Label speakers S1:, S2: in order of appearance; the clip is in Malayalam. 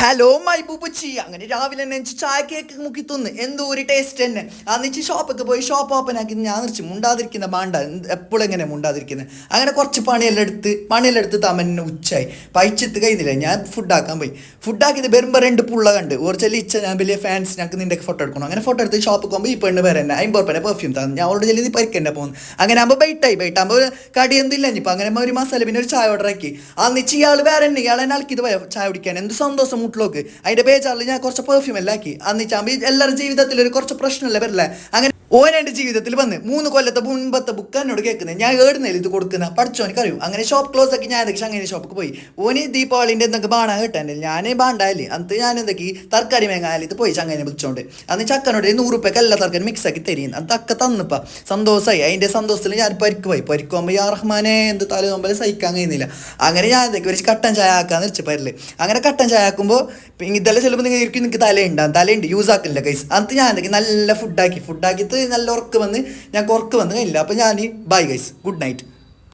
S1: Hello my പൂപ്പച്ചി. അങ്ങനെ രാവിലെ തന്നെ എനിക്ക് ചായ കേക്ക് മുക്കി തിന്ന് എന്തോ ഒരു ടേസ്റ്റ് തന്നെ. അന്നിച്ച് ഷോപ്പൊക്കെ പോയി ഷോപ്പ് ഓപ്പൺ ആക്കി ഞാൻ നിറച്ച് മുണ്ടാതിരിക്കുന്ന ബാണ്ട എപ്പോഴും എങ്ങനെ മുണ്ടാതിരിക്കുന്നത്. അങ്ങനെ കുറച്ച് പണിയെല്ലാം എടുത്ത് തമ്മന്നെ ഉച്ചായി പൈച്ചത്ത് കഴിയുന്നില്ല. ഞാൻ ഫുഡാക്കാൻ പോയി. ഫുഡാക്കിയത് വരുമ്പോൾ രണ്ട് പുള്ള കണ്ട് കുറച്ച് ഇച്ച ഞാൻ വലിയ ഫാൻസ് ഞങ്ങൾക്ക് നിന്റെ ഫോട്ടോ എടുക്കണം. അങ്ങനെ ഫോട്ടോ എടുത്ത് ഷോപ്പിൽ പോകുമ്പോൾ ഈ പെണ്ണ് പേര് തന്നെ 50 രൂപ പെർഫ്യൂം തന്നെ. ഞാൻ അവളോട് ചെല്ലി പരിക്കന്നെ പോകുന്നു. അങ്ങനെ ആകുമ്പോൾ ബൈറ്റാകുമ്പോൾ കടിയൊന്നും ഇല്ല. ഇനിയിപ്പോൾ അങ്ങനെ ഒരു മസാല പിന്നെ ഒരു ചായ ഓർഡർ ആക്കി. അന്നിച്ച് ഇയാൾ വേറെ തന്നെ ഇയാളെ ആൾക്കിത് പോയ ചായ കുടിക്കാൻ എന്ത് സന്തോഷം മുട്ടിലോക്ക്. അതിന്റെ ബേജാറിൽ ഞാൻ കുറച്ച് പെർഫ്യൂം എല്ലാം ആക്കി. അന്നിച്ചാകുമ്പോൾ എല്ലാവരും ജീവിതത്തിൽ ഒരു കുറച്ച് പ്രശ്നമല്ലേ വരില്ല. അങ്ങനെ ഓൻ എൻ്റെ ജീവിതത്തിൽ വന്ന് 3 കൊല്ലത്തെ മുൻപത്തെ ബുക്ക് എന്നോട് കേൾക്കുന്നത്. ഞാൻ ഏടുന്നേലും ഇത് കൊടുക്കുന്ന പഠിച്ചോനക്ക് അറിയും. അങ്ങനെ ഷോപ്പ് ക്ലോസ് ആക്കി ഞാൻ എന്തൊക്കെ അങ്ങനെ ഷോപ്പിൽ പോയി. ഓന് ദീപാവളിൻ്റെ എന്തൊക്കെ ബാണ കേട്ടെ. ഞാൻ ബാണ്ടായാലേ അന്ന് ഞാൻ എന്തൊക്കെ തർക്കാരി മേങ്ങായാലും ഇത് പോയി ചങ്ങനെ വിളിച്ചോണ്ട് അന്ന് ചക്കനോട് 100 രൂപയ്ക്ക് എല്ലാ തർക്കാരും മിക്സ് ആക്കി തരും. അത് തക്ക തന്നിപ്പാ സന്തോഷമായി. അതിൻ്റെ സന്തോഷത്തിൽ ഞാൻ പരിക്ക് പോകുമ്പോൾ യാ റഹ്മാനെ എന്ത് തലകുമ്പോൾ സഹിക്കാൻ കഴിയുന്നില്ല. അങ്ങനെ ഞാൻ എന്തൊക്കെ ഒരു കട്ടൻ ചായ ആക്കാന്ന് വെച്ച പരില്. അങ്ങനെ കട്ടൻ ചായ ആക്കുമ്പോൾ ഇതെല്ലാം ചിലപ്പോൾ നിങ്ങൾക്ക് തലയുണ്ട് യൂസ് ആക്കില്ല കൈസ്. അത് ഞാൻ എന്തൊക്കെ നല്ല ഫുഡാക്കിയിട്ട് നല്ല ഉറക്ക് വന്ന് ഞാൻ ഉറക്ക് വന്ന് കഴിയില്ല. അപ്പോൾ ഞാൻ ബൈ ഗൈസ്, ഗുഡ് നൈറ്റ്.